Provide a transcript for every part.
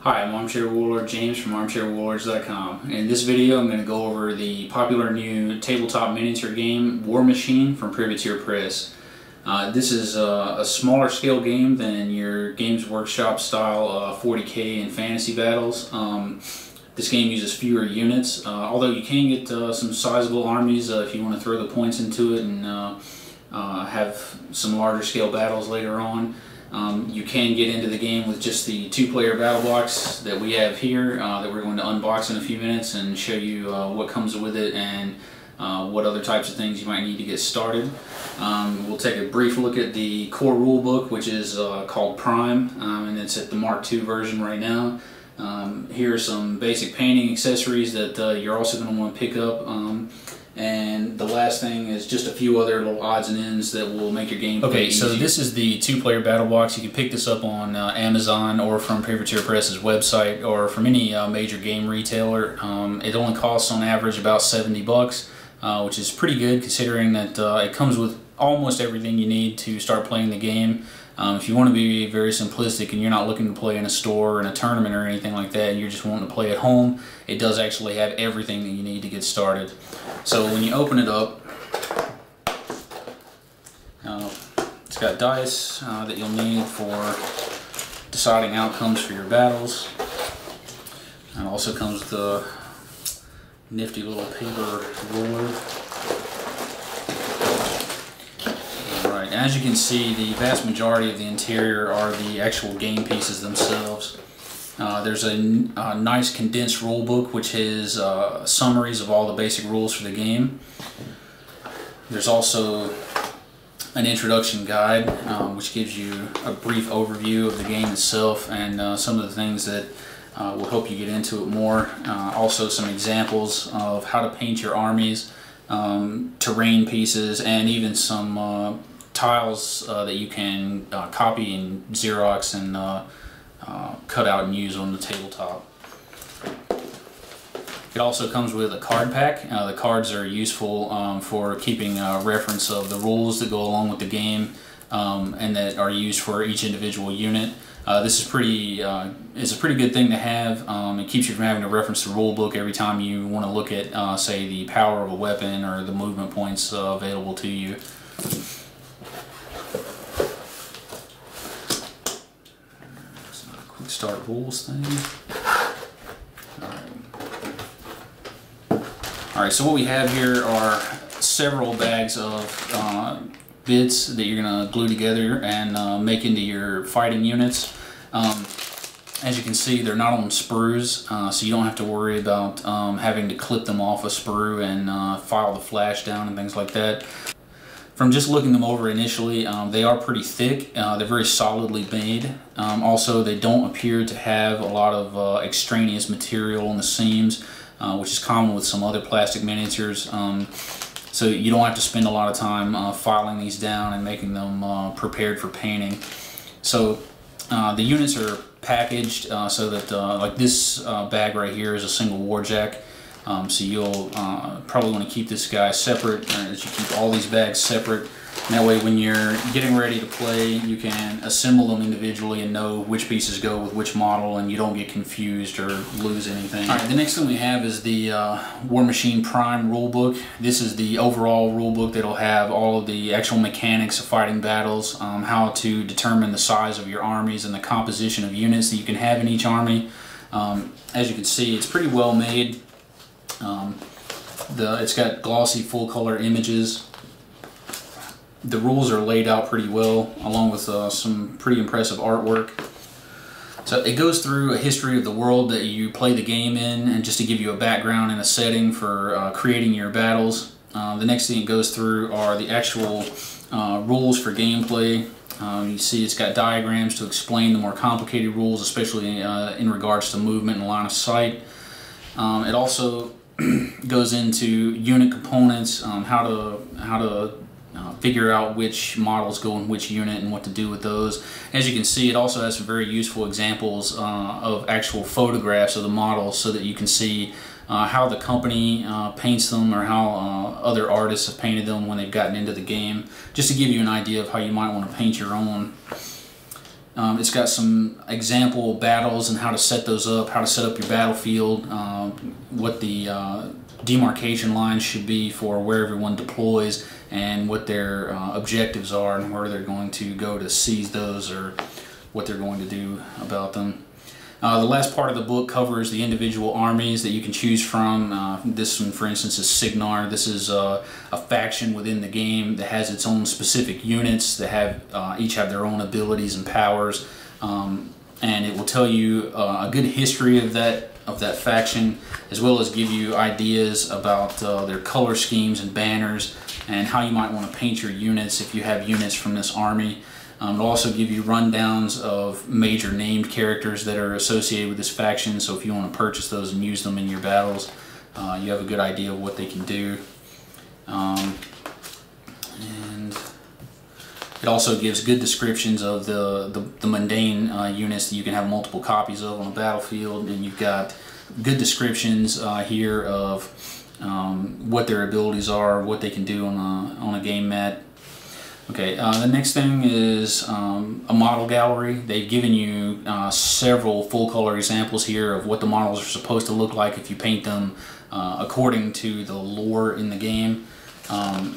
Hi, I'm Armchair Warlord James from ArmchairWarlords.com. In this video I'm going to go over the popular new tabletop miniature game Warmachine from Privateer Press. This is a smaller scale game than your Games Workshop style 40k and fantasy battles. This game uses fewer units, although you can get some sizable armies if you want to throw the points into it and have some larger scale battles later on. You can get into the game with just the two-player battle box that we have here that we're going to unbox in a few minutes and show you what comes with it and what other types of things you might need to get started. We'll take a brief look at the core rule book, which is called Prime, and it's at the Mark II version right now. Here are some basic painting accessories that you're also going to want to pick up. And the last thing is just a few other little odds and ends that will make your game play easier. So this is the two-player battle box. You can pick this up on Amazon or from Privateer Press's website or from any major game retailer. It only costs on average about $70, which is pretty good considering that it comes with almost everything you need to start playing the game. If you want to be very simplistic and you're not looking to play in a store or in a tournament or anything like that, and you're just wanting to play at home, it does actually have everything that you need to get started. So when you open it up, it's got dice that you'll need for deciding outcomes for your battles. And it also comes with a nifty little paper ruler. As you can see, the vast majority of the interior are the actual game pieces themselves. There's a nice condensed rule book which has summaries of all the basic rules for the game. There's also an introduction guide which gives you a brief overview of the game itself and some of the things that will help you get into it more. Also some examples of how to paint your armies, terrain pieces, and even some tiles that you can copy and Xerox and cut out and use on the tabletop. It also comes with a card pack. The cards are useful for keeping reference of the rules that go along with the game and that are used for each individual unit. This is it's a pretty good thing to have. It keeps you from having to reference the rule book every time you want to look at, say, the power of a weapon or the movement points available to you. Quick start rules thing. Alright, so what we have here are several bags of bits that you're going to glue together and make into your fighting units. As you can see, they're not on sprues, so you don't have to worry about having to clip them off a sprue and file the flash down and things like that. From just looking them over initially, they are pretty thick. They're very solidly made. Also, they don't appear to have a lot of extraneous material on the seams, which is common with some other plastic miniatures. So you don't have to spend a lot of time filing these down and making them prepared for painting. So the units are packaged so that like this bag right here is a single warjack. So you'll probably want to keep this guy separate, as you keep all these bags separate. And that way when you're getting ready to play, you can assemble them individually and know which pieces go with which model and you don't get confused or lose anything. Alright, the next thing we have is the Warmachine Prime rulebook. This is the overall rulebook that'll have all of the actual mechanics of fighting battles, how to determine the size of your armies and the composition of units that you can have in each army. As you can see, it's pretty well made. It's got glossy full color images. The rules are laid out pretty well along with some pretty impressive artwork. So it goes through a history of the world that you play the game in and just to give you a background and a setting for creating your battles. The next thing it goes through are the actual rules for gameplay. You see it's got diagrams to explain the more complicated rules, especially in regards to movement and line of sight. It also goes into unit components, how to figure out which models go in which unit and what to do with those. As you can see, it also has some very useful examples of actual photographs of the models so that you can see how the company paints them or how other artists have painted them when they've gotten into the game, just to give you an idea of how you might want to paint your own. It's got some example battles and how to set those up, how to set up your battlefield, what the demarcation lines should be for where everyone deploys, and what their objectives are and where they're going to go to seize those, or what they're going to do about them. The last part of the book covers the individual armies that you can choose from. This one, for instance, is Signar. This is a faction within the game that has its own specific units that have each have their own abilities and powers, and it will tell you a good history of that faction, as well as give you ideas about their color schemes and banners, and how you might want to paint your units if you have units from this army. It'll also give you rundowns of major named characters that are associated with this faction, so if you want to purchase those and use them in your battles, you have a good idea of what they can do. And it also gives good descriptions of the mundane units that you can have multiple copies of on a battlefield, and you've got good descriptions here of what their abilities are, what they can do on a game mat. Okay, the next thing is a model gallery. They've given you several full color examples here of what the models are supposed to look like if you paint them according to the lore in the game.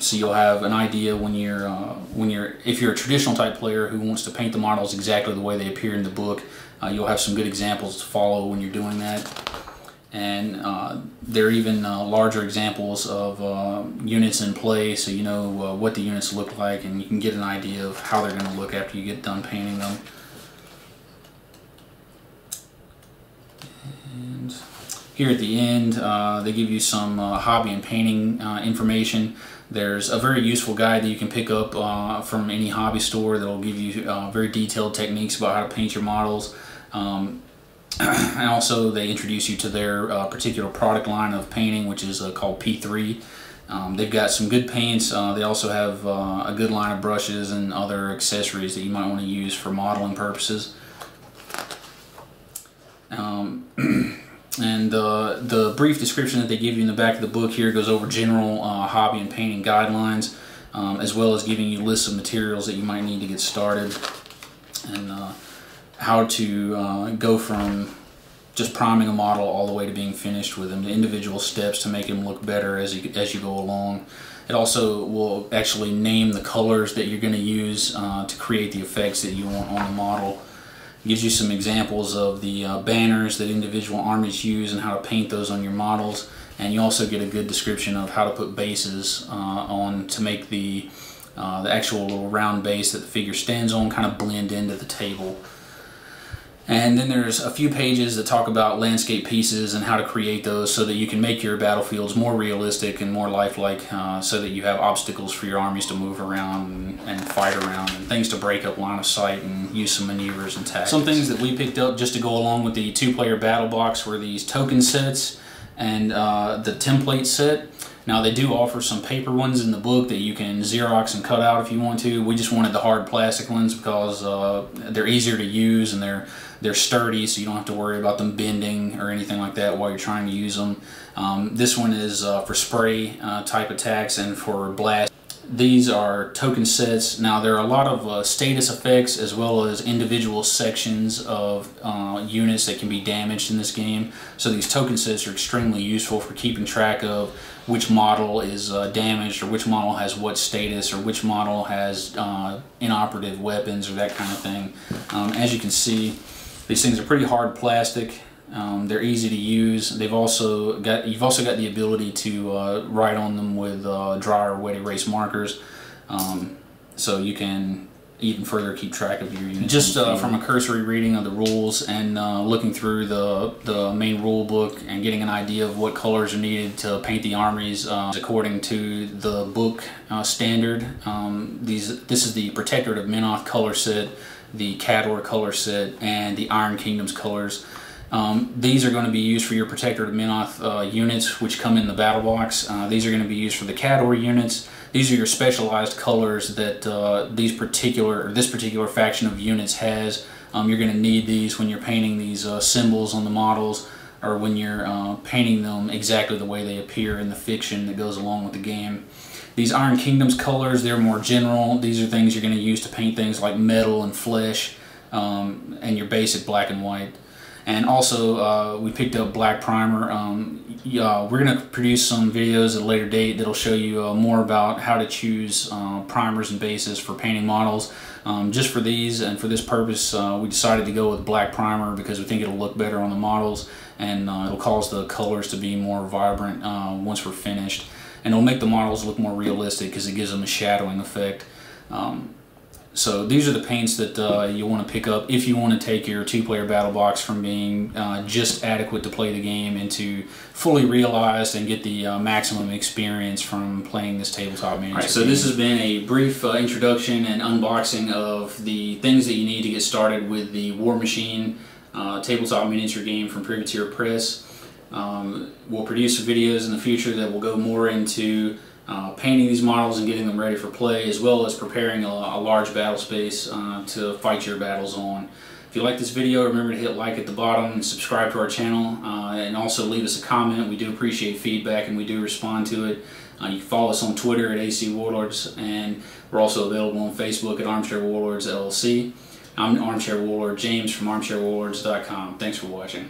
So you'll have an idea if you're a traditional type player who wants to paint the models exactly the way they appear in the book. You'll have some good examples to follow when you're doing that. And there are even larger examples of units in play, so you know what the units look like, and you can get an idea of how they're going to look after you get done painting them. And here at the end, they give you some hobby and painting information. There's a very useful guide that you can pick up from any hobby store that will give you very detailed techniques about how to paint your models. And also they introduce you to their particular product line of painting, which is called P3. They've got some good paints. They also have a good line of brushes and other accessories that you might want to use for modeling purposes. And the brief description that they give you in the back of the book here goes over general hobby and painting guidelines, as well as giving you lists of materials that you might need to get started, and how to go from just priming a model all the way to being finished with them, the individual steps to make them look better as you go along. It also will actually name the colors that you're going to use to create the effects that you want on the model. It gives you some examples of the banners that individual armies use and how to paint those on your models, and you also get a good description of how to put bases on to make the actual little round base that the figure stands on kind of blend into the table. And then there's a few pages that talk about landscape pieces and how to create those so that you can make your battlefields more realistic and more lifelike, so that you have obstacles for your armies to move around and fight around, and things to break up line of sight and use some maneuvers and tactics. Some things that we picked up just to go along with the two-player battle box were these token sets and the template set. Now they do offer some paper ones in the book that you can Xerox and cut out if you want to. We just wanted the hard plastic ones because they're easier to use and they're sturdy, so you don't have to worry about them bending or anything like that while you're trying to use them. This one is for spray type attacks and for blast. These are token sets. Now there are a lot of status effects as well as individual sections of units that can be damaged in this game. So these token sets are extremely useful for keeping track of which model is damaged, or which model has what status, or which model has inoperative weapons, or that kind of thing. As you can see, these things are pretty hard plastic. They're easy to use. You've also got the ability to write on them with dry or wet erase markers, so you can even further keep track of your units. Just from a cursory reading of the rules and looking through the main rule book and getting an idea of what colors are needed to paint the armies according to the book standard. This is the Protectorate of Menoth color set, the Cador color set, and the Iron Kingdoms colors. These are going to be used for your Protectorate of Menoth units, which come in the battle box. These are going to be used for the Cador units. These are your specialized colors that this particular faction of units has. You're going to need these when you're painting these symbols on the models, or when you're painting them exactly the way they appear in the fiction that goes along with the game. These Iron Kingdoms colors, they're more general. These are things you're going to use to paint things like metal and flesh. and your basic black and white. And also we picked up black primer. We're going to produce some videos at a later date that'll show you more about how to choose primers and bases for painting models. Just for these and for this purpose, we decided to go with black primer because we think it'll look better on the models, and it'll cause the colors to be more vibrant once we're finished, and it'll make the models look more realistic because it gives them a shadowing effect. So these are the paints that you want to pick up if you want to take your two-player battle box from being just adequate to play the game into fully realized and get the maximum experience from playing this tabletop miniature. Alright, so this has been a brief introduction and unboxing of the things that you need to get started with the Warmachine tabletop miniature game from Privateer Press. We'll produce videos in the future that will go more into painting these models and getting them ready for play, as well as preparing a large battle space to fight your battles on. If you like this video, remember to hit like at the bottom and subscribe to our channel, and also leave us a comment. We do appreciate feedback and we do respond to it. You can follow us on Twitter at AC Warlords, and we're also available on Facebook at Armchair Warlords LLC. I'm Armchair Warlord James from armchairwarlords.com. Thanks for watching.